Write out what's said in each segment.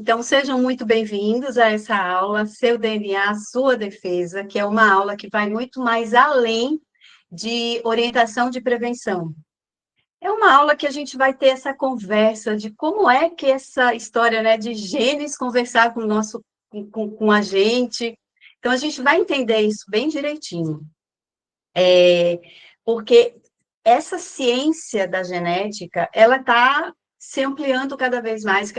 Então, sejam muito bem-vindos a essa aula, Seu DNA, Sua Defesa, que é uma aula que vai muito mais além de orientação de prevenção. É uma aula que a gente vai ter essa conversa de como é que essa história, né, de genes conversar com o nosso, com a gente. Então, a gente vai entender isso bem direitinho. Porque essa ciência da genética, ela está se ampliando cada vez mais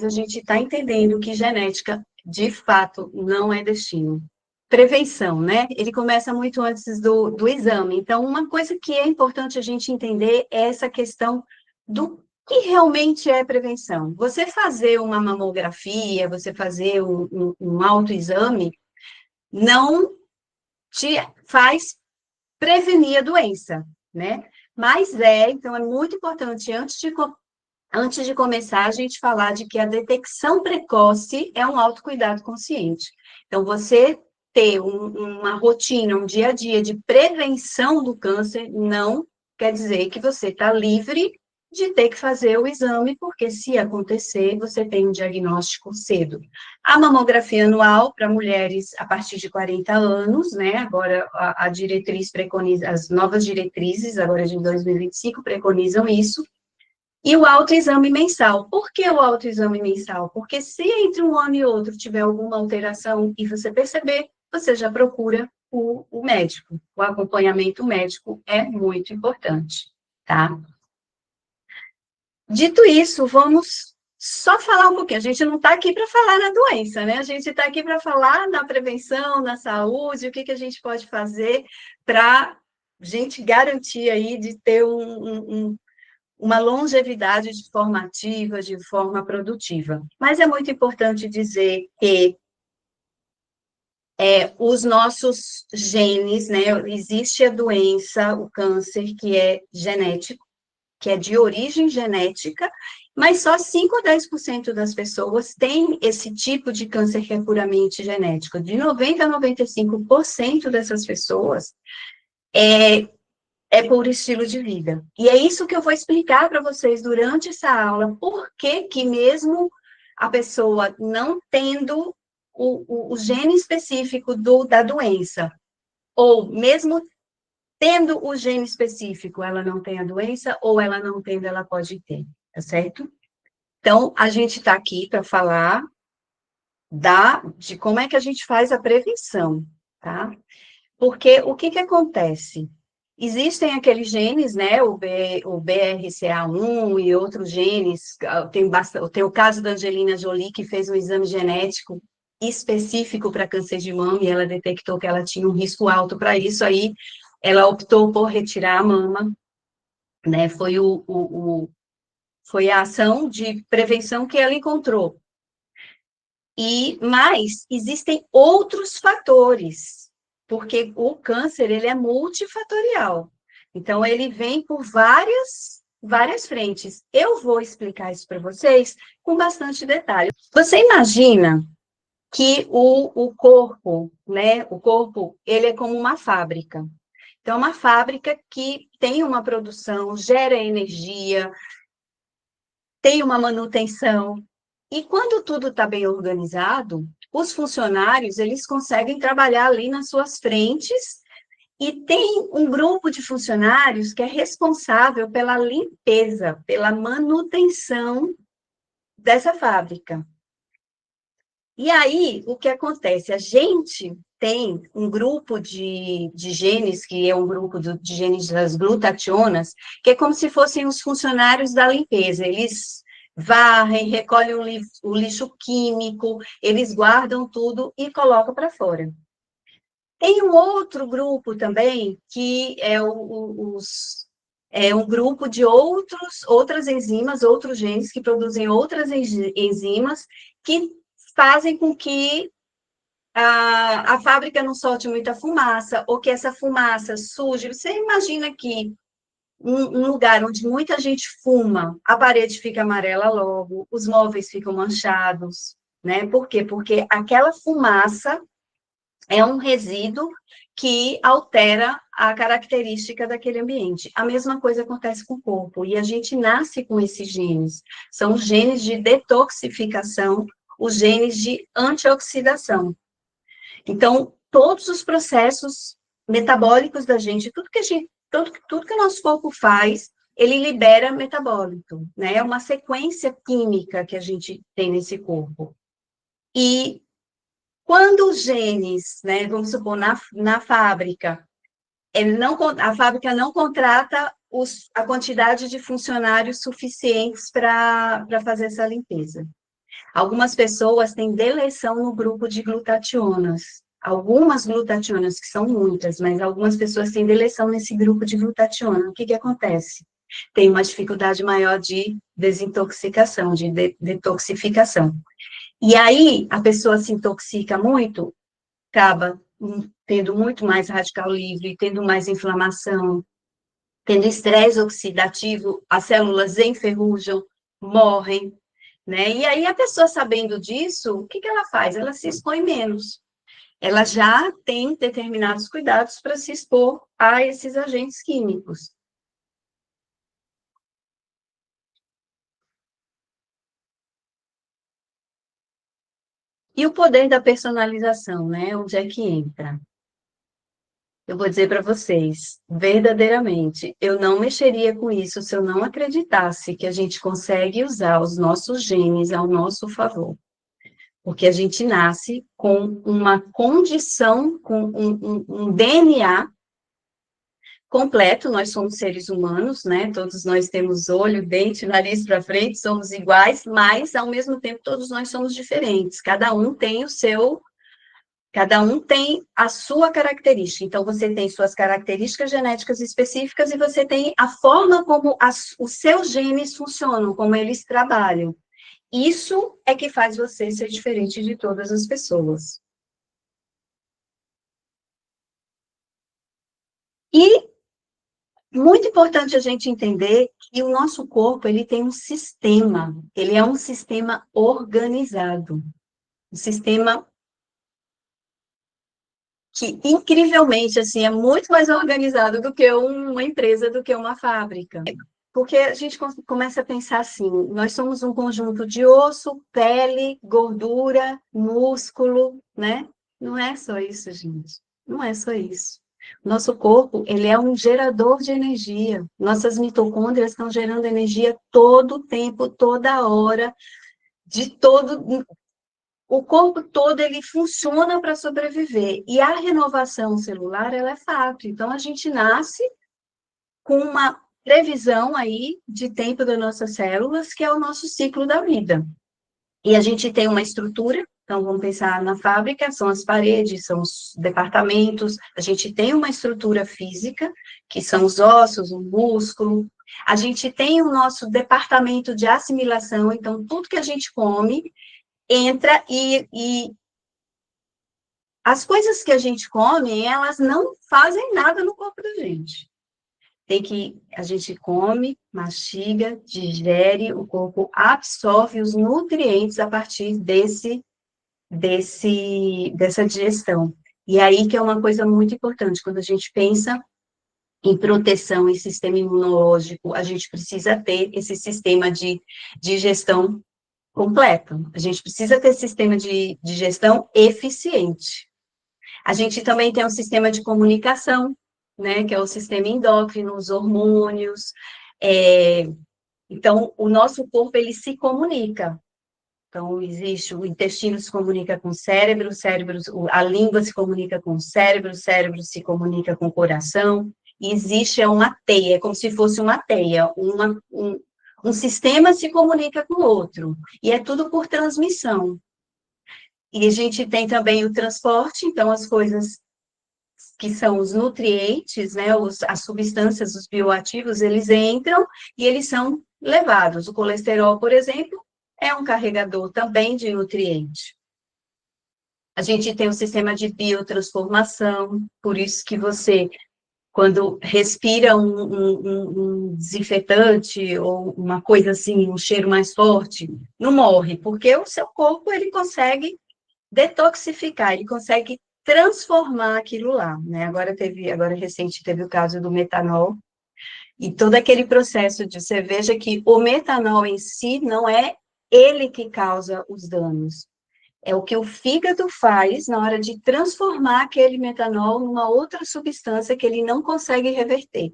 a gente está entendendo que genética, de fato, não é destino. Prevenção, né? Ele começa muito antes do exame. Então, uma coisa que é importante a gente entender é essa questão do que realmente é prevenção. Você fazer uma mamografia, você fazer um autoexame, não te faz prevenir a doença, né? Mas então é muito importante, antes de começar, a gente falar de que a detecção precoce é um autocuidado consciente. Então, você ter uma rotina, um dia a dia de prevenção do câncer, não quer dizer que você está livre de ter que fazer o exame, porque se acontecer, você tem um diagnóstico cedo. A mamografia anual para mulheres a partir de 40 anos, né? Agora a diretriz preconiza, as novas diretrizes, agora de 2025, preconizam isso. E o autoexame mensal. Por que o autoexame mensal? Porque se entre um ano e outro tiver alguma alteração e você perceber, você já procura o médico. O acompanhamento médico é muito importante, tá? Dito isso, vamos só falar um pouquinho. A gente não está aqui para falar na doença, né? A gente está aqui para falar na prevenção, na saúde, o que a gente pode fazer para a gente garantir aí de ter uma longevidade de forma ativa, de forma produtiva. Mas é muito importante dizer que os nossos genes, né? Existe a doença, o câncer, que é genético, que é de origem genética, mas só 5 a 10% das pessoas têm esse tipo de câncer que é puramente genético. De 90 a 95% dessas pessoas é por estilo de vida. E é isso que eu vou explicar para vocês durante essa aula, por que que mesmo a pessoa não tendo o gene específico da doença, ou mesmo tendo o gene específico, ela não tem a doença, ou ela não tendo, ela pode ter, tá certo? Então, a gente está aqui para falar de como é que a gente faz a prevenção, tá? Porque o que acontece? Existem aqueles genes, né, o BRCA1 e outros genes, tem o caso da Angelina Jolie, que fez um exame genético específico para câncer de mama, e ela detectou que ela tinha um risco alto para isso, aí ela optou por retirar a mama, né, foi a ação de prevenção que ela encontrou. Mas existem outros fatores, porque o câncer, ele é multifatorial. Então, ele vem por várias frentes. Eu vou explicar isso para vocês com bastante detalhe. Você imagina que o corpo, né? O corpo, ele é como uma fábrica. Então, uma fábrica que tem uma produção, gera energia, tem uma manutenção. E quando tudo está bem organizado, os funcionários, eles conseguem trabalhar ali nas suas frentes e tem um grupo de funcionários que é responsável pela limpeza, pela manutenção dessa fábrica. E aí, o que acontece? A gente tem um grupo de genes, que é um grupo de genes das glutationas, que é como se fossem os funcionários da limpeza. Eles varrem, recolhem o lixo químico, eles guardam tudo e colocam para fora. Tem um outro grupo também, que é um grupo de outras enzimas, outros genes que produzem outras enzimas que fazem com que a fábrica não solte muita fumaça, ou que essa fumaça suje. Você imagina que um lugar onde muita gente fuma, a parede fica amarela logo, os móveis ficam manchados, né? Por quê? Porque aquela fumaça é um resíduo que altera a característica daquele ambiente. A mesma coisa acontece com o corpo, e a gente nasce com esses genes. São genes de detoxificação os genes de antioxidação. Então, todos os processos metabólicos da gente, tudo que o nosso corpo faz, ele libera metabólito, né? É uma sequência química que a gente tem nesse corpo. E quando os genes, né, vamos supor, na fábrica, a fábrica não contrata a quantidade de funcionários suficientes para fazer essa limpeza. Algumas pessoas têm deleição no grupo de glutationas. Algumas glutationas, que são muitas, mas algumas pessoas têm deleição nesse grupo de glutationa. O que que acontece? Tem uma dificuldade maior de desintoxicação, de detoxificação. E aí, a pessoa se intoxica muito, acaba tendo muito mais radical livre, tendo mais inflamação, tendo estresse oxidativo, as células enferrujam, morrem, né? E aí, a pessoa sabendo disso, o que que ela faz? Ela se expõe menos. Ela já tem determinados cuidados para se expor a esses agentes químicos. E o poder da personalização, né? Onde é que entra? Eu vou dizer para vocês, verdadeiramente, eu não mexeria com isso se eu não acreditasse que a gente consegue usar os nossos genes ao nosso favor. Porque a gente nasce com uma condição, com um DNA completo, nós somos seres humanos, né? Todos nós temos olho, dente, nariz para frente, somos iguais, mas, ao mesmo tempo, todos nós somos diferentes. Cada um tem a sua característica. Então, você tem suas características genéticas específicas e você tem a forma como os seus genes funcionam, como eles trabalham. Isso é que faz você ser diferente de todas as pessoas. E muito importante a gente entender que o nosso corpo, ele tem um sistema, ele é um sistema organizado. Um sistema que, incrivelmente, assim, é muito mais organizado do que uma empresa, do que uma fábrica. Porque a gente começa a pensar assim, nós somos um conjunto de osso, pele, gordura, músculo, né? Não é só isso, gente. Não é só isso. Nosso corpo, ele é um gerador de energia. Nossas mitocôndrias estão gerando energia todo o tempo, toda hora, de todo, o corpo todo ele funciona para sobreviver. E a renovação celular, ela é fato. Então, a gente nasce com uma previsão aí de tempo das nossas células, que é o nosso ciclo da vida. E a gente tem uma estrutura, então vamos pensar na fábrica, são as paredes, são os departamentos, a gente tem uma estrutura física, que são os ossos, o músculo, a gente tem o nosso departamento de assimilação, então tudo que a gente come entra e as coisas que a gente come, elas não fazem nada no corpo da gente. A gente come, mastiga, digere, o corpo absorve os nutrientes a partir dessa digestão. E aí que é uma coisa muito importante, quando a gente pensa em proteção e sistema imunológico, a gente precisa ter esse sistema de digestão completo. A gente precisa ter sistema de digestão eficiente. A gente também tem um sistema de comunicação, né, que é o sistema endócrino, os hormônios. Então, o nosso corpo, ele se comunica. Então, o intestino se comunica com o cérebro, a língua se comunica com o cérebro se comunica com o coração, e existe uma teia, é como se fosse uma teia, um sistema se comunica com o outro, e é tudo por transmissão. E a gente tem também o transporte, então as coisas que são os nutrientes, né, as substâncias, os bioativos, eles entram e eles são levados. O colesterol, por exemplo, é um carregador também de nutriente. A gente tem um sistema de biotransformação, por isso que você, quando respira um desinfetante ou uma coisa assim, um cheiro mais forte, não morre, porque o seu corpo, ele consegue detoxificar, ele consegue transformar aquilo lá, né? Agora recente teve o caso do metanol, e todo aquele processo você veja que o metanol em si não é ele que causa os danos, É o que o fígado faz na hora de transformar aquele metanol numa outra substância que ele não consegue reverter.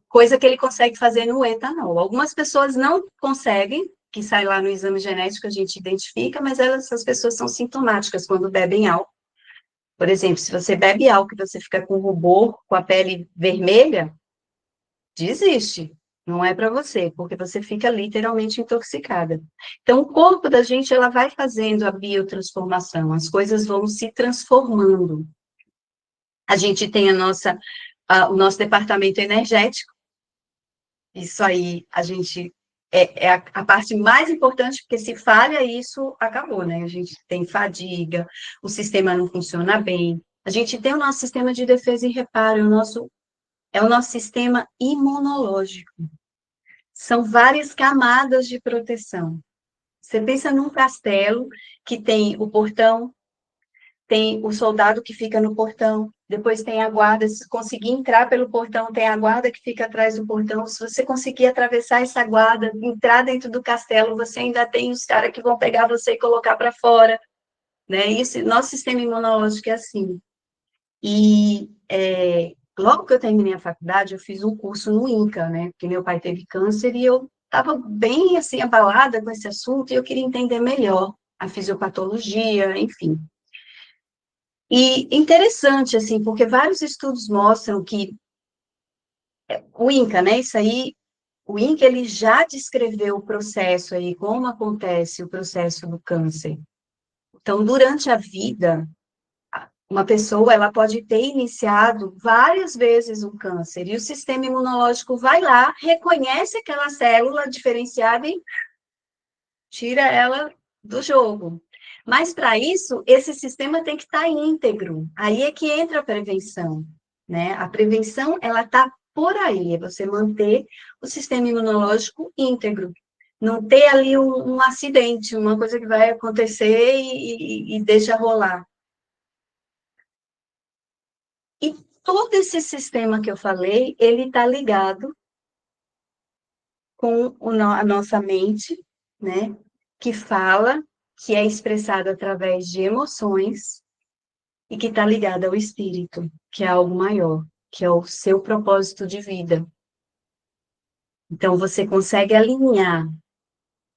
Coisa que ele consegue fazer no etanol. Algumas pessoas não conseguem, que sai lá no exame genético, a gente identifica, mas essas pessoas são sintomáticas quando bebem álcool. Por exemplo, se você bebe álcool e você fica com rubor, com a pele vermelha, desiste. Não é para você, porque você fica literalmente intoxicada. Então, o corpo da gente, ela vai fazendo a biotransformação, as coisas vão se transformando. A gente tem o nosso departamento energético, isso aí, a gente é a parte mais importante, porque se falha isso, acabou, né? A gente tem fadiga, o sistema não funciona bem. A gente tem o nosso sistema de defesa e reparo, é o nosso sistema imunológico. São várias camadas de proteção. Você pensa num castelo que tem o portão, tem o soldado que fica no portão, depois tem a guarda, se conseguir entrar pelo portão, tem a guarda que fica atrás do portão, se você conseguir atravessar essa guarda, entrar dentro do castelo, você ainda tem os caras que vão pegar você e colocar para fora, né? Isso, nosso sistema imunológico é assim. E logo que eu terminei a faculdade, eu fiz um curso no INCA, né? Porque meu pai teve câncer e eu estava bem, assim, abalada com esse assunto e eu queria entender melhor a fisiopatologia, enfim. E interessante, assim, porque vários estudos mostram que o INCA, né, isso aí, o INCA, ele já descreveu o processo aí, como acontece o processo do câncer. Então, durante a vida, uma pessoa, ela pode ter iniciado várias vezes um câncer, e o sistema imunológico vai lá, reconhece aquela célula diferenciada e tira ela do jogo. Mas, para isso, esse sistema tem que estar íntegro. Aí é que entra a prevenção, né? A prevenção, ela está por aí, é você manter o sistema imunológico íntegro. Não ter ali um acidente, uma coisa que vai acontecer e deixa rolar. E todo esse sistema que eu falei, ele está ligado com a nossa mente, né? Que fala, que é expressado através de emoções e que está ligado ao espírito, que é algo maior, que é o seu propósito de vida. Então, você consegue alinhar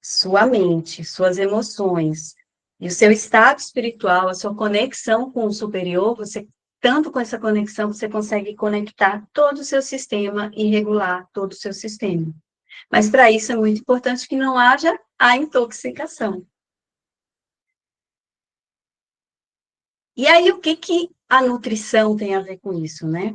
sua mente, suas emoções e o seu estado espiritual, a sua conexão com o superior, você, tanto com essa conexão, você consegue conectar todo o seu sistema e regular todo o seu sistema. Mas para isso é muito importante que não haja a intoxicação. E aí, o que a nutrição tem a ver com isso, né?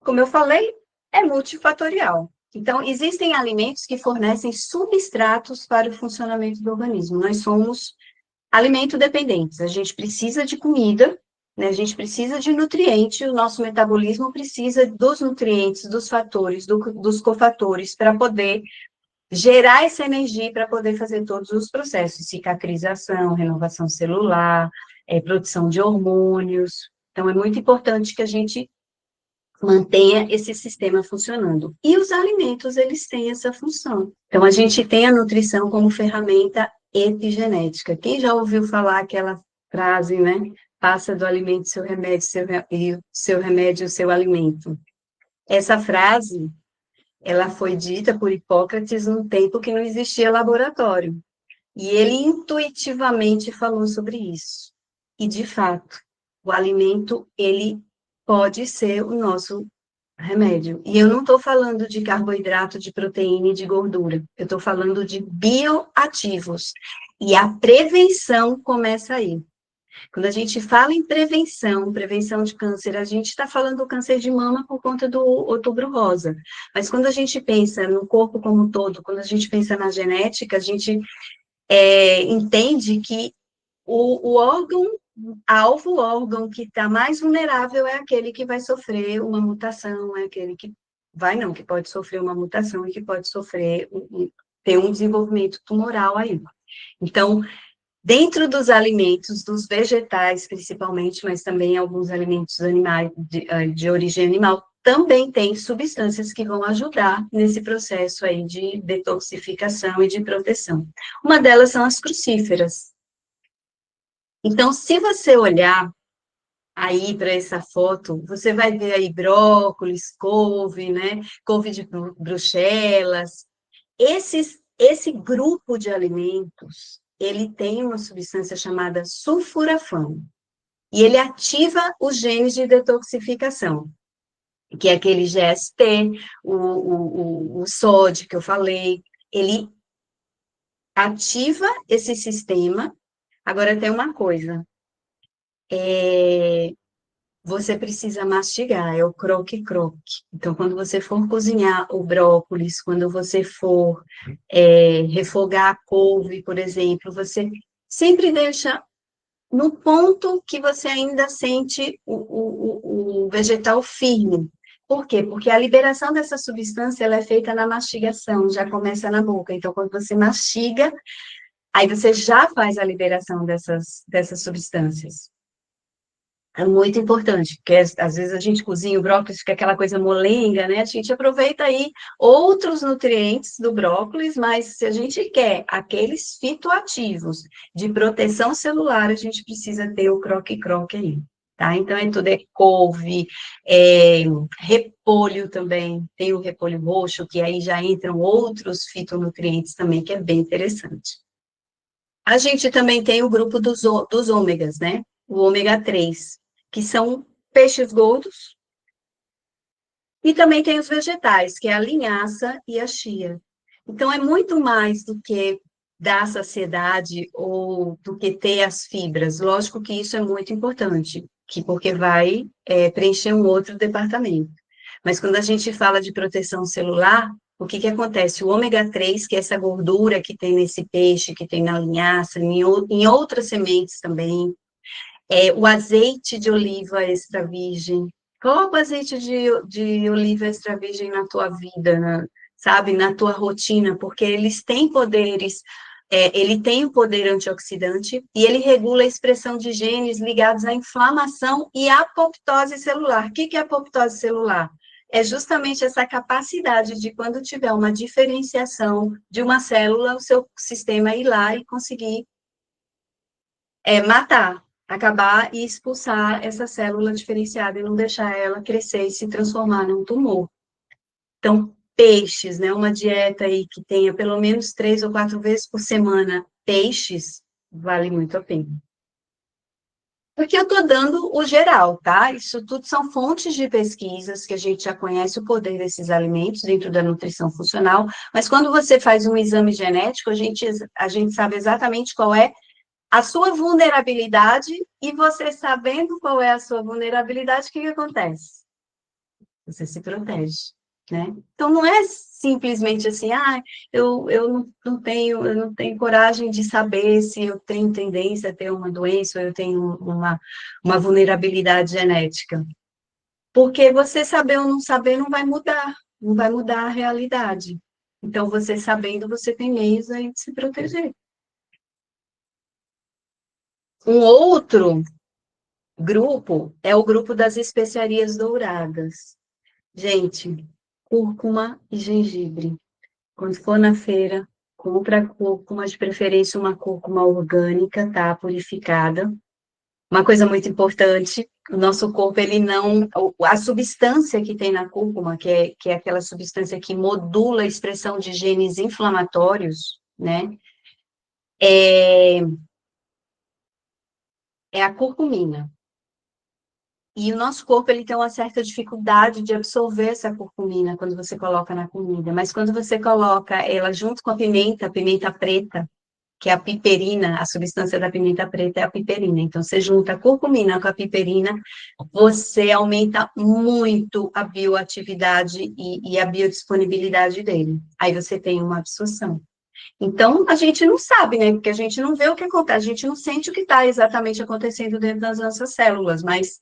Como eu falei, é multifatorial. Então, existem alimentos que fornecem substratos para o funcionamento do organismo. Nós somos alimento dependentes. A gente precisa de comida, né? A gente precisa de nutriente, o nosso metabolismo precisa dos nutrientes, dos fatores, dos cofatores, para poder gerar essa energia para poder fazer todos os processos, cicatrização, renovação celular, produção de hormônios. Então, é muito importante que a gente mantenha esse sistema funcionando. E os alimentos, eles têm essa função. Então, a gente tem a nutrição como ferramenta epigenética. Quem já ouviu falar aquela frase, né? Passa do alimento seu remédio, e seu remédio, o seu alimento. Essa frase, ela foi dita por Hipócrates num tempo que não existia laboratório. E ele intuitivamente falou sobre isso. E, de fato, o alimento, ele pode ser o nosso remédio. E eu não estou falando de carboidrato, de proteína e de gordura. Eu estou falando de bioativos. E a prevenção começa aí. Quando a gente fala em prevenção de câncer, a gente está falando do câncer de mama por conta do Outubro Rosa. Mas quando a gente pensa no corpo como um todo, quando a gente pensa na genética, a gente entende que o órgão alvo, o órgão que está mais vulnerável é aquele que vai sofrer uma mutação, é aquele que que pode sofrer uma mutação e que pode sofrer, ter um desenvolvimento tumoral aí. Então, dentro dos alimentos, dos vegetais principalmente, mas também alguns alimentos animais, de origem animal, também tem substâncias que vão ajudar nesse processo aí de detoxificação e de proteção. Uma delas são as crucíferas. Então, se você olhar aí para essa foto, você vai ver aí brócolis, couve, né? Couve de Bruxelas. Esse grupo de alimentos, ele tem uma substância chamada sulforafano, e ele ativa os genes de detoxificação, que é aquele GST, o SOD que eu falei, ele ativa esse sistema. Agora tem uma coisa, você precisa mastigar, é o croque-croque. Então, quando você for cozinhar o brócolis, quando você for refogar a couve, por exemplo, você sempre deixa no ponto que você ainda sente o vegetal firme. Por quê? Porque a liberação dessa substância ela é feita na mastigação, já começa na boca. Então, quando você mastiga, aí você já faz a liberação dessas substâncias. É muito importante, porque às vezes a gente cozinha o brócolis, fica aquela coisa molenga, né? A gente aproveita aí outros nutrientes do brócolis, mas se a gente quer aqueles fitoativos de proteção celular, a gente precisa ter o croque-croque aí, tá? Então, tudo é couve, repolho também, tem o repolho roxo, que aí já entram outros fitonutrientes também, que é bem interessante. A gente também tem o grupo dos ômegas, né? O ômega 3, que são peixes gordos, e também tem os vegetais, que é a linhaça e a chia. Então, é muito mais do que dar saciedade ou do que ter as fibras. Lógico que isso é muito importante, porque vai preencher um outro departamento. Mas quando a gente fala de proteção celular, o que acontece? O ômega 3, que é essa gordura que tem nesse peixe, que tem na linhaça, em outras sementes também, o azeite de oliva extra virgem. Coloca o azeite de oliva extra virgem na tua vida, sabe, na tua rotina, porque eles têm poderes, ele tem o poder antioxidante e ele regula a expressão de genes ligados à inflamação e à apoptose celular. O que é apoptose celular? É justamente essa capacidade de, quando tiver uma diferenciação de uma célula, o seu sistema ir lá e conseguir matar, acabar e expulsar essa célula diferenciada e não deixar ela crescer e se transformar num tumor. Então, peixes, né? Uma dieta aí que tenha pelo menos 3 ou 4 vezes por semana peixes, vale muito a pena. Porque eu estou dando o geral, tá? Isso tudo são fontes de pesquisas que a gente já conhece o poder desses alimentos dentro da nutrição funcional, mas quando você faz um exame genético, a gente sabe exatamente qual é a sua vulnerabilidade, e você sabendo qual é a sua vulnerabilidade, o que acontece? Você se protege, né? Então, não é simplesmente assim, eu não tenho coragem de saber se eu tenho tendência a ter uma doença ou eu tenho uma vulnerabilidade genética. Porque você saber ou não saber não vai mudar a realidade. Então, você sabendo, você tem meios aí de se proteger. Um outro grupo é o grupo das especiarias douradas. Gente, cúrcuma e gengibre. Quando for na feira, compra cúrcuma, de preferência uma cúrcuma orgânica, tá? Purificada. Uma coisa muito importante, o nosso corpo, ele não... A substância que tem na cúrcuma, que é aquela substância que modula a expressão de genes inflamatórios, né? É a curcumina. E o nosso corpo, ele tem uma certa dificuldade de absorver essa curcumina quando você coloca na comida, mas quando você coloca ela junto com a pimenta preta, que é a piperina, a substância da pimenta preta é a piperina. Então, você junta a curcumina com a piperina, você aumenta muito a bioatividade e a biodisponibilidade dele. Aí você tem uma absorção. Então, a gente não sabe, né? Porque a gente não vê o que acontece, a gente não sente o que está exatamente acontecendo dentro das nossas células, mas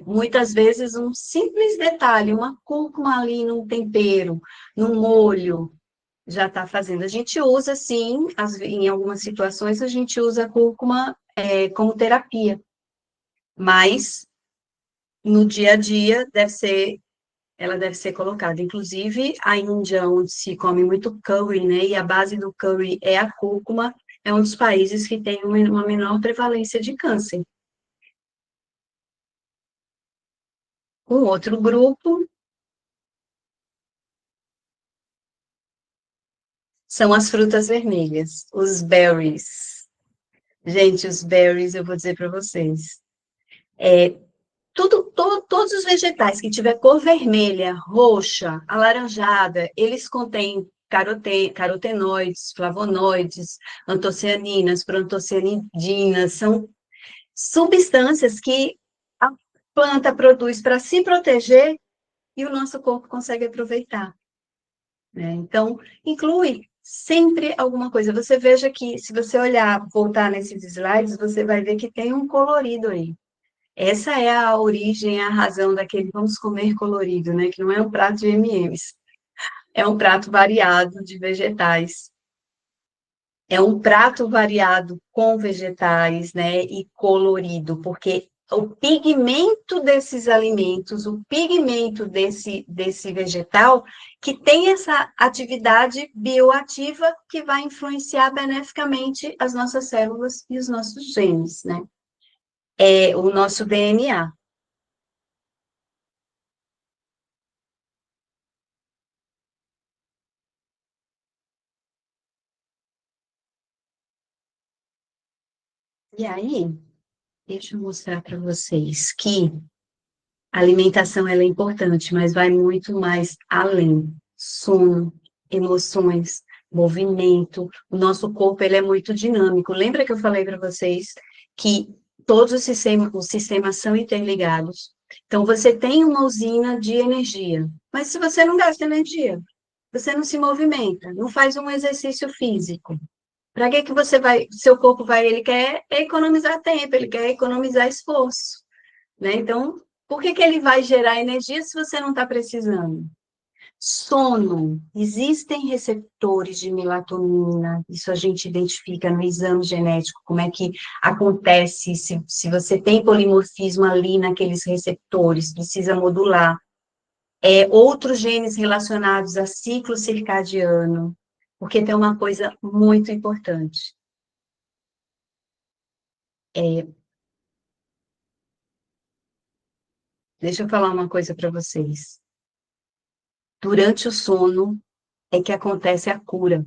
muitas vezes um simples detalhe, uma cúrcuma ali num tempero, num molho, já está fazendo. A gente usa, sim, em algumas situações, a gente usa a cúrcuma como terapia, mas no dia a dia ela deve ser colocada. Inclusive, a Índia, onde se come muito curry, né, e a base do curry é a cúrcuma, é um dos países que tem uma menor prevalência de câncer. Um outro grupo são as frutas vermelhas, os berries. Gente, os berries, eu vou dizer para vocês, todos os vegetais que tiver cor vermelha, roxa, alaranjada, eles contêm carotenoides, flavonoides, antocianinas, proantocianidinas, são substâncias que a planta produz para se proteger e o nosso corpo consegue aproveitar, né? Então, inclui sempre alguma coisa. Você veja que, se você olhar, voltar nesses slides, você vai ver que tem um colorido aí. Essa é a origem, a razão daquele vamos comer colorido, né? Que não é um prato de M&M's, é um prato variado de vegetais. É um prato variado com vegetais, né? E colorido, porque o pigmento desses alimentos, o pigmento desse vegetal, que tem essa atividade bioativa que vai influenciar beneficamente as nossas células e os nossos genes, né? É o nosso DNA. E aí, deixa eu mostrar para vocês que a alimentação ela é importante, mas vai muito mais além. Sono, emoções, movimento. O nosso corpo ele é muito dinâmico. Lembra que eu falei para vocês que todos os sistemas são interligados? Então, você tem uma usina de energia, mas se você não gasta energia, você não se movimenta, não faz um exercício físico, para que você vai, seu corpo vai, ele quer economizar tempo, ele quer economizar esforço, né? Então, por que ele vai gerar energia se você não está precisando? Sono. Existem receptores de melatonina, isso a gente identifica no exame genético, como é que acontece, se você tem polimorfismo ali naqueles receptores, precisa modular. Outros genes relacionados a ciclo circadiano, porque tem uma coisa muito importante. É, Deixa eu falar uma coisa para vocês. Durante o sono é que acontece a cura.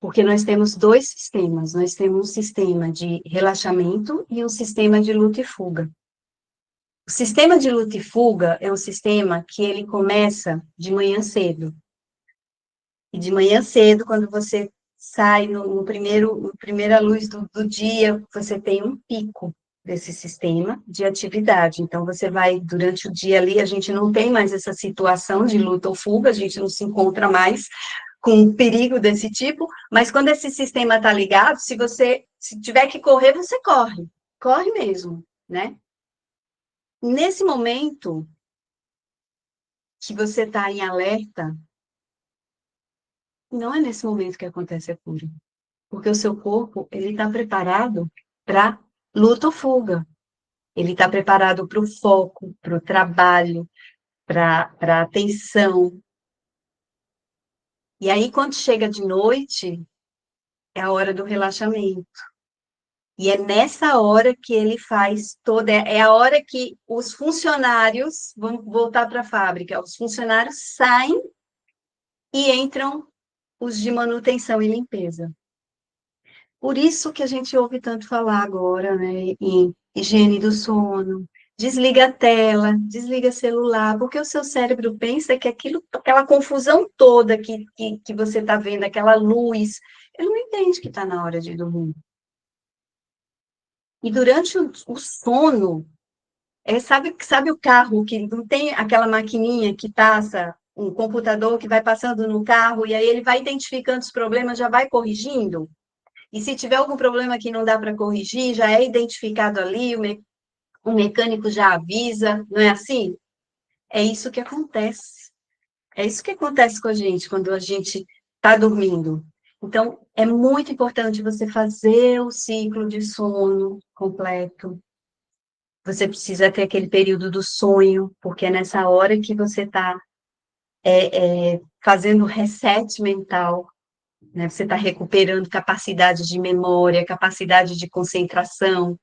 Porque nós temos dois sistemas. Nós temos um sistema de relaxamento e um sistema de luta e fuga. O sistema de luta e fuga é um sistema que ele começa de manhã cedo. E de manhã cedo, quando você sai no primeira luz do dia, você tem um pico desse sistema de atividade. Então, você vai, durante o dia ali, a gente não tem mais essa situação de luta ou fuga, a gente não se encontra mais com um perigo desse tipo, mas quando esse sistema está ligado, se tiver que correr, você corre, corre mesmo, né? Nesse momento que você está em alerta, não é nesse momento que acontece a cura, porque o seu corpo, ele está preparado para luta ou fuga, ele está preparado para o foco, para o trabalho, para a atenção. E aí, quando chega de noite, é a hora do relaxamento. E é nessa hora que ele faz toda. É a hora que os funcionários vão voltar para a fábrica. Os funcionários saem e entram os de manutenção e limpeza. Por isso que a gente ouve tanto falar agora, né, em higiene do sono. Desliga a tela, desliga celular, porque o seu cérebro pensa que aquela confusão toda que você está vendo, aquela luz, ele não entende que está na hora de dormir. E durante o sono, sabe o carro que não tem aquela maquininha que passa, um computador que vai passando no carro, e aí ele vai identificando os problemas, já vai corrigindo? E se tiver algum problema que não dá para corrigir, já é identificado ali, o mecânico já avisa, não é assim? É isso que acontece. É isso que acontece com a gente quando a gente está dormindo. Então, é muito importante você fazer o ciclo de sono completo. Você precisa ter aquele período do sonho, porque é nessa hora que você está fazendo reset mental. né? Você está recuperando capacidade de memória, capacidade de concentração.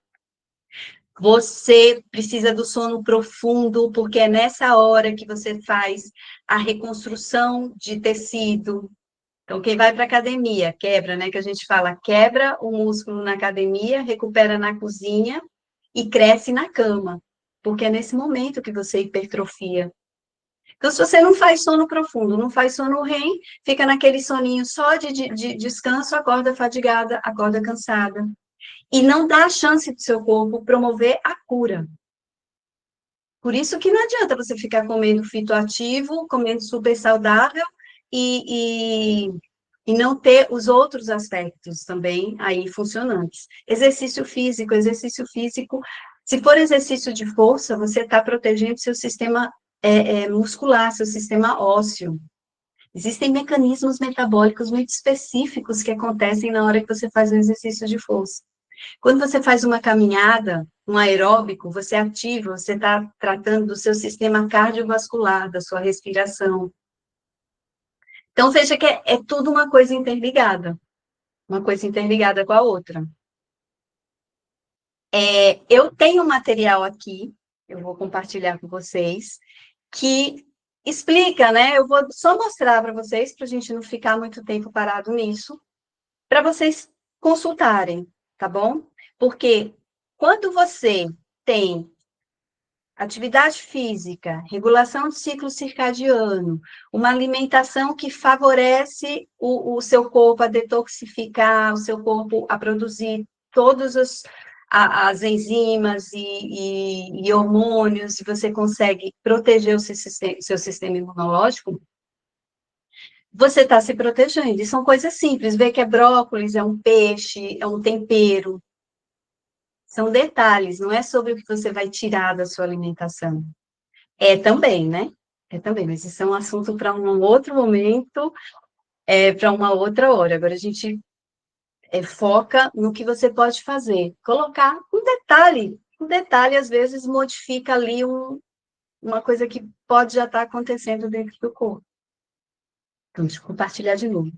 Você precisa do sono profundo, porque é nessa hora que você faz a reconstrução de tecido. Então, quem vai para a academia, quebra, né? Que a gente fala, quebra o músculo na academia, recupera na cozinha e cresce na cama, porque é nesse momento que você hipertrofia. Então, se você não faz sono profundo, não faz sono REM, fica naquele soninho só de descanso, acorda fadigada, acorda cansada. E não dá a chance do seu corpo promover a cura. Por isso que não adianta você ficar comendo fitoativo, comendo super saudável e, e, e não ter os outros aspectos também aí funcionantes. Exercício físico. Se for exercício de força, você está protegendo seu sistema muscular, seu sistema ósseo. Existem mecanismos metabólicos muito específicos que acontecem na hora que você faz um exercício de força. Quando você faz uma caminhada, um aeróbico, você ativa, você está tratando do seu sistema cardiovascular, da sua respiração. Então, veja que é tudo uma coisa interligada com a outra. Eu tenho um material aqui, eu vou compartilhar com vocês, que explica, né? Eu vou só mostrar para vocês, para a gente não ficar muito tempo parado nisso, para vocês consultarem, tá bom? Porque quando você tem atividade física, regulação de ciclo circadiano, uma alimentação que favorece o seu corpo a detoxificar, o seu corpo a produzir todas as enzimas e hormônios, e você consegue proteger o seu sistema imunológico, você está se protegendo. E são coisas simples. Ver que é brócolis, é um peixe, é um tempero. São detalhes, não é sobre o que você vai tirar da sua alimentação. É também, né? É também, mas isso é um assunto para um outro momento, para uma outra hora. Agora a gente foca no que você pode fazer. Colocar um detalhe às vezes modifica ali uma coisa que pode já estar acontecendo dentro do corpo. Então, deixa eu compartilhar de novo.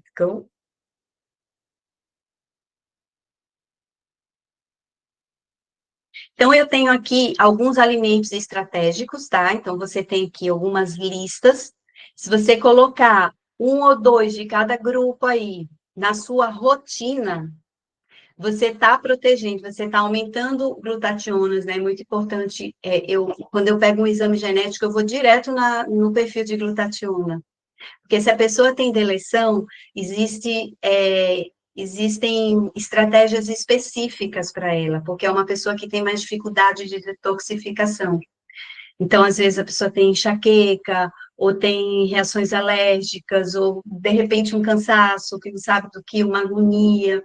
Então, eu tenho aqui alguns alimentos estratégicos, tá? Então, você tem aqui algumas listas. Se você colocar um ou dois de cada grupo aí na sua rotina, você está protegendo, você está aumentando glutationas, né? É muito importante. Quando eu pego um exame genético, eu vou direto no perfil de glutationa. Porque se a pessoa tem deleição, existem estratégias específicas para ela, porque é uma pessoa que tem mais dificuldade de detoxificação. Então, às vezes, a pessoa tem enxaqueca, ou tem reações alérgicas, ou, de repente, um cansaço, que não sabe do que, uma agonia.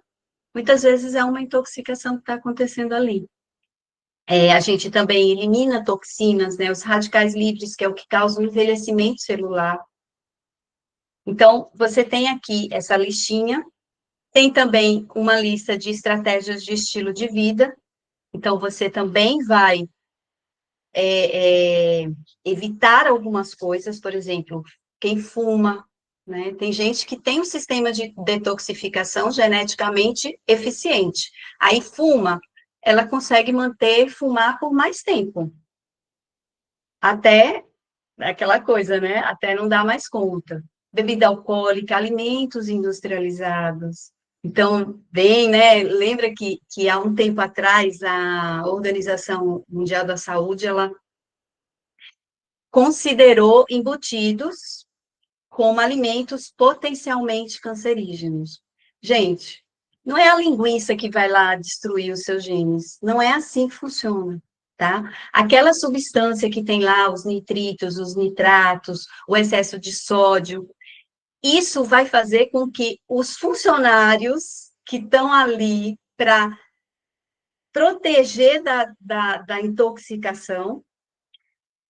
Muitas vezes é uma intoxicação que está acontecendo ali. A gente também elimina toxinas, né, os radicais livres, que é o que causa o envelhecimento celular. Então, você tem aqui essa listinha, tem também uma lista de estratégias de estilo de vida, então você também vai evitar algumas coisas, por exemplo, quem fuma, né? Tem gente que tem um sistema de detoxificação geneticamente eficiente, aí fuma, ela consegue fumar por mais tempo, até aquela coisa, né? Até não dar mais conta. Bebida alcoólica, alimentos industrializados. Então, bem, né? Lembra que há um tempo atrás a Organização Mundial da Saúde ela considerou embutidos como alimentos potencialmente cancerígenos. Gente, não é a linguiça que vai lá destruir os seus genes. Não é assim que funciona. Tá? Aquela substância que tem lá, os nitritos, os nitratos, o excesso de sódio, isso vai fazer com que os funcionários que estão ali para proteger da intoxicação,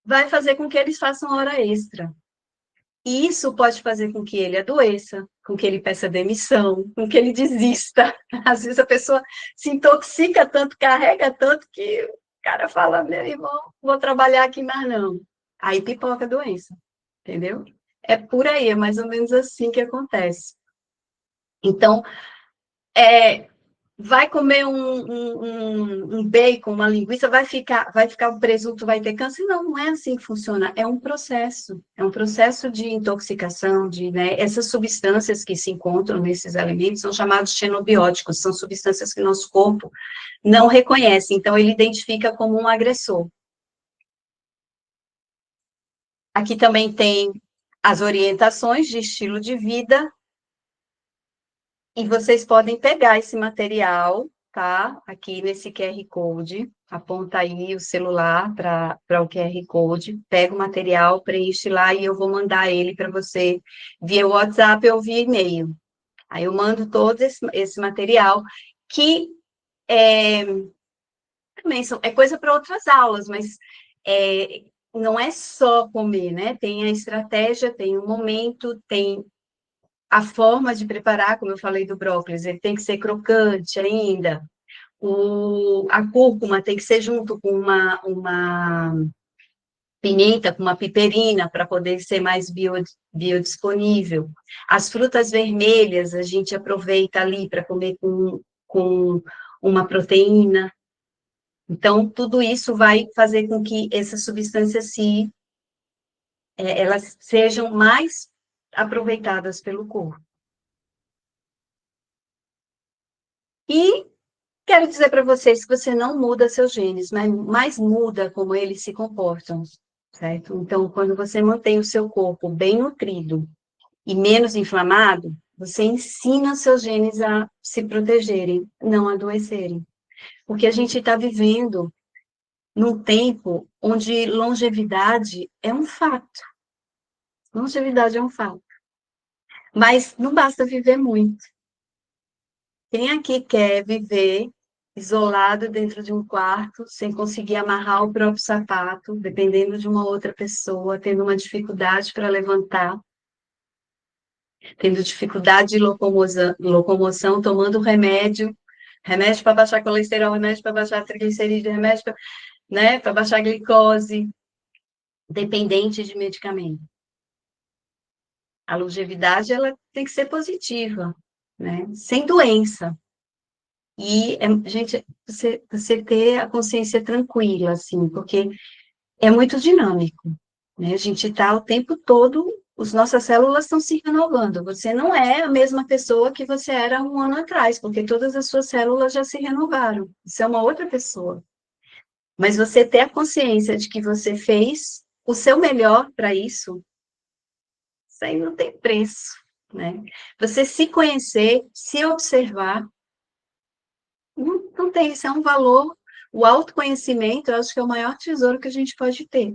vai fazer com que eles façam hora extra. E isso pode fazer com que ele adoeça, com que ele peça demissão, com que ele desista. Às vezes a pessoa se intoxica tanto, carrega tanto, que o cara fala, meu irmão, vou trabalhar aqui mais não. Aí pipoca a doença, entendeu? É por aí, é mais ou menos assim que acontece. Então, vai comer um bacon, uma linguiça, vai ficar o presunto, vai ter câncer? Não, não é assim que funciona. É um processo de intoxicação, né, essas substâncias que se encontram nesses alimentos são chamados xenobióticos, são substâncias que nosso corpo não reconhece, então ele identifica como um agressor. Aqui também tem as orientações de estilo de vida, e vocês podem pegar esse material, tá? Aqui nesse QR Code, aponta aí o celular para o QR Code, pega o material, preenche lá e eu vou mandar ele para você via WhatsApp ou via e-mail. Aí eu mando todo esse material, que também é coisa para outras aulas, mas não é só comer, né? Tem a estratégia, tem o momento, tem a forma de preparar, como eu falei do brócolis, ele tem que ser crocante ainda. A cúrcuma tem que ser junto com uma pimenta, com uma piperina, para poder ser mais biodisponível. As frutas vermelhas, a gente aproveita ali para comer com uma proteína. Então, tudo isso vai fazer com que essas substâncias elas sejam mais aproveitadas pelo corpo. E quero dizer para vocês que você não muda seus genes, mas muda como eles se comportam, certo? Então, quando você mantém o seu corpo bem nutrido e menos inflamado, você ensina seus genes a se protegerem, não adoecerem. Porque a gente está vivendo num tempo onde longevidade é um fato. Longevidade é um fato. Mas não basta viver muito. Quem aqui quer viver isolado dentro de um quarto, sem conseguir amarrar o próprio sapato, dependendo de uma outra pessoa, tendo uma dificuldade para levantar, tendo dificuldade de locomoção, tomando remédio para baixar colesterol, remédio para baixar triglicerídeo, remédio para, né, para baixar glicose, dependente de medicamento. A longevidade, ela tem que ser positiva, né, sem doença. E, gente, você ter a consciência tranquila, assim, porque é muito dinâmico, né? A gente está o tempo todo, as nossas células estão se renovando. Você não é a mesma pessoa que você era um ano atrás, porque todas as suas células já se renovaram. Você é uma outra pessoa. Mas você ter a consciência de que você fez o seu melhor para isso aí não tem preço, né? Você se conhecer, se observar, não tem, isso é um valor. O autoconhecimento, eu acho que é o maior tesouro que a gente pode ter.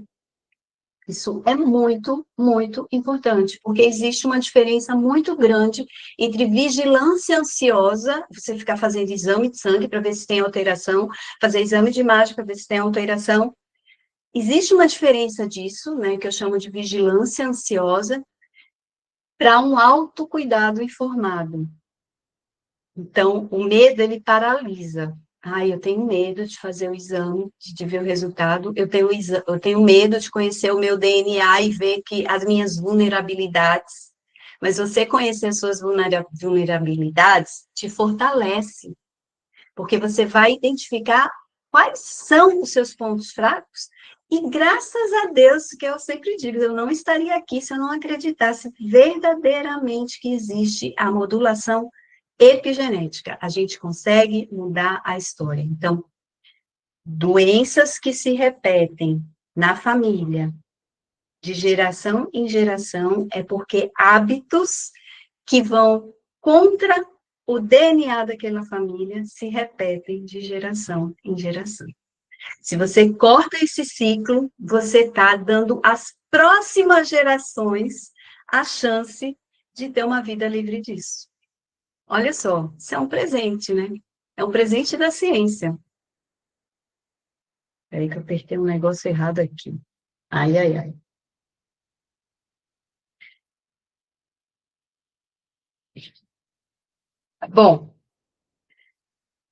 Isso é muito, muito importante, porque existe uma diferença muito grande entre vigilância ansiosa, você ficar fazendo exame de sangue para ver se tem alteração, fazer exame de imagem para ver se tem alteração. Existe uma diferença disso, né, que eu chamo de vigilância ansiosa, para um autocuidado informado. Então, o medo, ele paralisa. Ai, eu tenho medo de fazer o exame, de ver o resultado, eu tenho medo de conhecer o meu DNA e ver que as minhas vulnerabilidades. Mas você conhecer as suas vulnerabilidades te fortalece, porque você vai identificar quais são os seus pontos fracos, e graças a Deus, que eu sempre digo, eu não estaria aqui se eu não acreditasse verdadeiramente que existe a modulação epigenética. A gente consegue mudar a história. Então, doenças que se repetem na família, de geração em geração, é porque hábitos que vão contra o DNA daquela família se repetem de geração em geração. Se você corta esse ciclo, você está dando às próximas gerações a chance de ter uma vida livre disso. Olha só, isso é um presente, né? É um presente da ciência. Peraí que eu apertei um negócio errado aqui. Ai, ai, ai. Bom,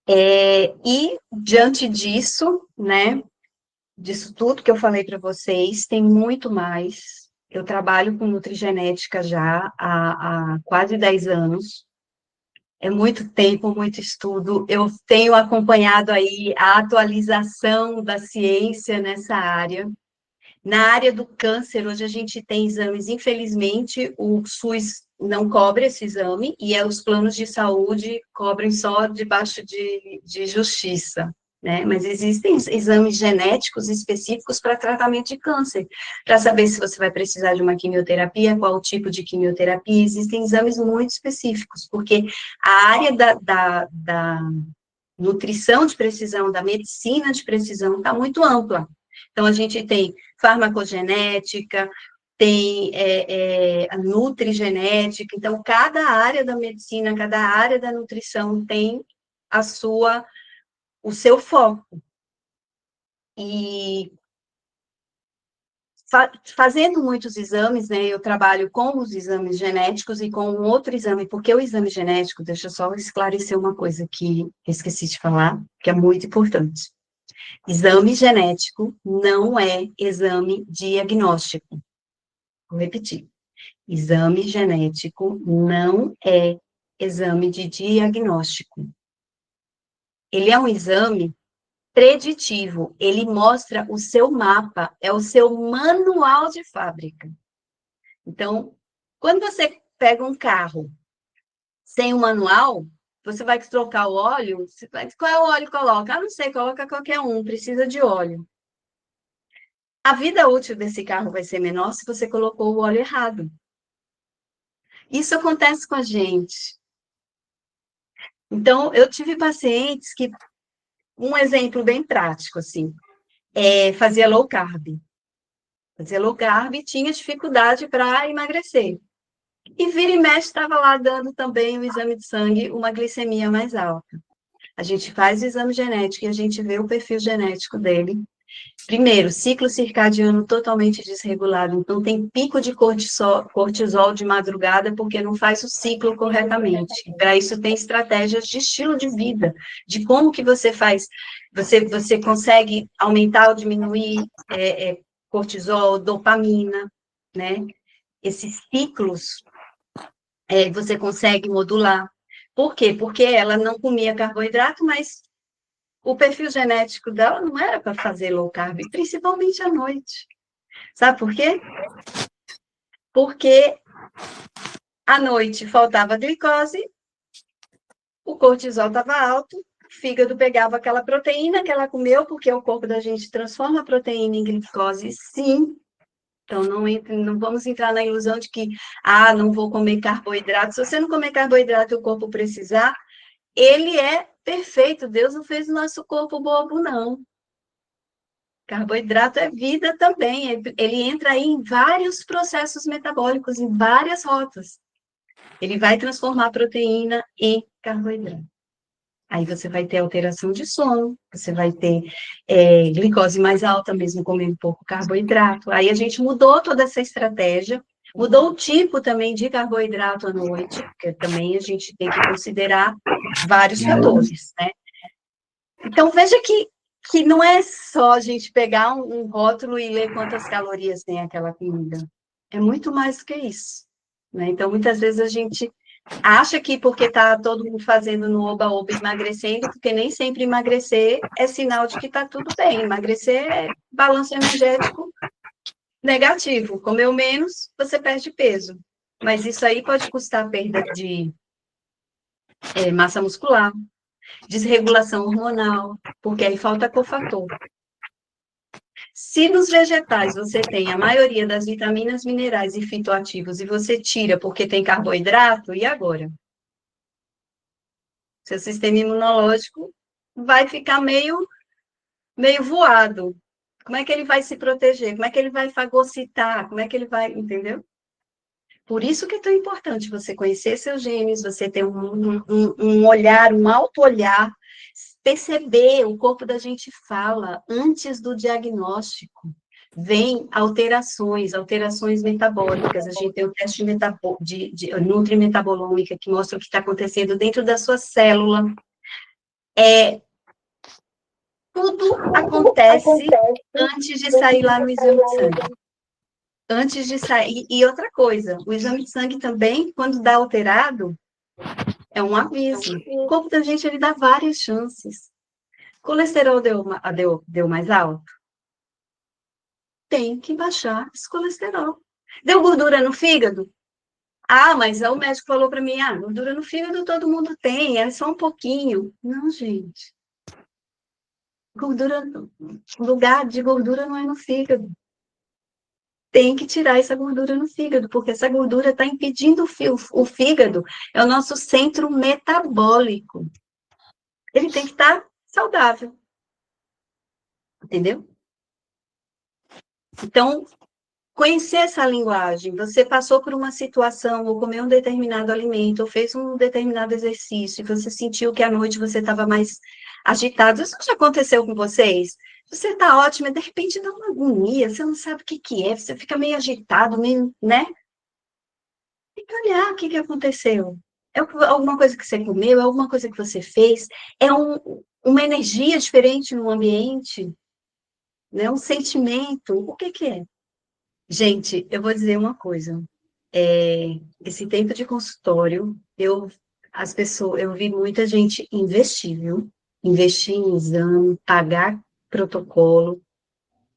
e diante disso, né, disso tudo que eu falei para vocês, tem muito mais. Eu trabalho com nutrigenética já há quase 10 anos. É muito tempo, muito estudo. Eu tenho acompanhado aí a atualização da ciência nessa área. Na área do câncer, hoje a gente tem exames, infelizmente, o SUS não cobre esse exame, e os planos de saúde cobrem só debaixo de justiça, né? Mas existem exames genéticos específicos para tratamento de câncer, para saber se você vai precisar de uma quimioterapia, qual tipo de quimioterapia, existem exames muito específicos, porque a área da nutrição de precisão, da medicina de precisão, está muito ampla. Então, a gente tem farmacogenética, tem a nutrigenética, então, cada área da medicina, cada área da nutrição tem o seu foco. E fazendo muitos exames, né, eu trabalho com os exames genéticos e com um outro exame, porque o exame genético, deixa eu só esclarecer uma coisa que eu esqueci de falar, que é muito importante. Exame genético não é exame diagnóstico. Vou repetir. Exame genético não é exame de diagnóstico. Ele é um exame preditivo, ele mostra o seu mapa, é o seu manual de fábrica. Então, quando você pega um carro sem o manual, você vai trocar o óleo, qual é o óleo que coloca? Ah, não sei, coloca qualquer um, precisa de óleo. A vida útil desse carro vai ser menor se você colocou o óleo errado. Isso acontece com a gente. Então, eu tive pacientes que, um exemplo bem prático, assim, fazia low carb. Fazia low carb e tinha dificuldade para emagrecer. E vira e mexe estava lá dando também o exame de sangue, uma glicemia mais alta. A gente faz o exame genético e a gente vê o perfil genético dele. Primeiro, ciclo circadiano totalmente desregulado, então tem pico de cortisol de madrugada porque não faz o ciclo corretamente. Para isso tem estratégias de estilo de vida, de como que você faz, você consegue aumentar ou diminuir cortisol, dopamina, né? Esses ciclos você consegue modular. Por quê? Porque ela não comia carboidrato, mas o perfil genético dela não era para fazer low carb, principalmente à noite. Sabe por quê? Porque à noite faltava glicose, o cortisol estava alto, o fígado pegava aquela proteína que ela comeu, porque o corpo da gente transforma a proteína em glicose, sim. Então, não vamos entrar na ilusão de que, não vou comer carboidrato. Se você não comer carboidrato e o corpo precisar, ele é perfeito. Deus não fez o nosso corpo bobo, não. Carboidrato é vida também. Ele entra aí em vários processos metabólicos, em várias rotas. Ele vai transformar a proteína em carboidrato. Aí você vai ter alteração de sono, você vai ter glicose mais alta, mesmo comendo pouco carboidrato. Aí a gente mudou toda essa estratégia, mudou o tipo também de carboidrato à noite, porque também a gente tem que considerar vários fatores, né? Então, veja que não é só a gente pegar um rótulo e ler quantas calorias tem aquela comida. É muito mais do que isso, né? Então, muitas vezes a gente acha que porque está todo mundo fazendo no oba-oba emagrecendo, porque nem sempre emagrecer é sinal de que está tudo bem. Emagrecer é balanço energético negativo. Comeu menos, você perde peso. Mas isso aí pode custar perda de massa muscular, desregulação hormonal, porque aí falta cofator. Se nos vegetais você tem a maioria das vitaminas, minerais e fitoativos e você tira porque tem carboidrato, e agora? Seu sistema imunológico vai ficar meio voado. Como é que ele vai se proteger? Como é que ele vai fagocitar? Como é que ele vai, entendeu? Por isso que é tão importante você conhecer seus genes, você ter um olhar, um auto-olhar, perceber, o corpo da gente fala, antes do diagnóstico, vem alterações metabólicas, a gente tem o teste de nutrimetabolômica, que mostra o que está acontecendo dentro da sua célula. Tudo acontece antes de sair lá no exame de sangue. Antes de sair. E outra coisa, o exame de sangue também, quando dá alterado, É um aviso. O corpo da gente, ele dá várias chances. Colesterol deu mais alto? Tem que baixar esse colesterol. Deu gordura no fígado? Ah, mas o médico falou para mim, gordura no fígado todo mundo tem, é só um pouquinho. Não, gente. Gordura, lugar de gordura não é no fígado. Tem que tirar essa gordura no fígado, porque essa gordura está impedindo o fígado, é o nosso centro metabólico. Ele tem que estar saudável. Entendeu? Então, conhecer essa linguagem, você passou por uma situação, ou comeu um determinado alimento, ou fez um determinado exercício, e você sentiu que à noite você estava mais agitado. Isso já aconteceu com vocês? Você está ótima, de repente dá uma agonia, você não sabe o que que é, você fica meio agitado, meio, né? Tem que olhar o que que aconteceu. É alguma coisa que você comeu, é alguma coisa que você fez, é uma energia diferente no ambiente, né? Um sentimento, o que que é? Gente, eu vou dizer uma coisa. Esse tempo de consultório, eu vi muita gente investir, viu? Investir em exame, pagar protocolo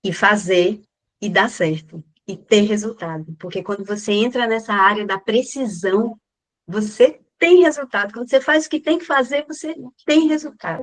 e fazer e dar certo e ter resultado. Porque quando você entra nessa área da precisão, você tem resultado. Quando você faz o que tem que fazer, você tem resultado.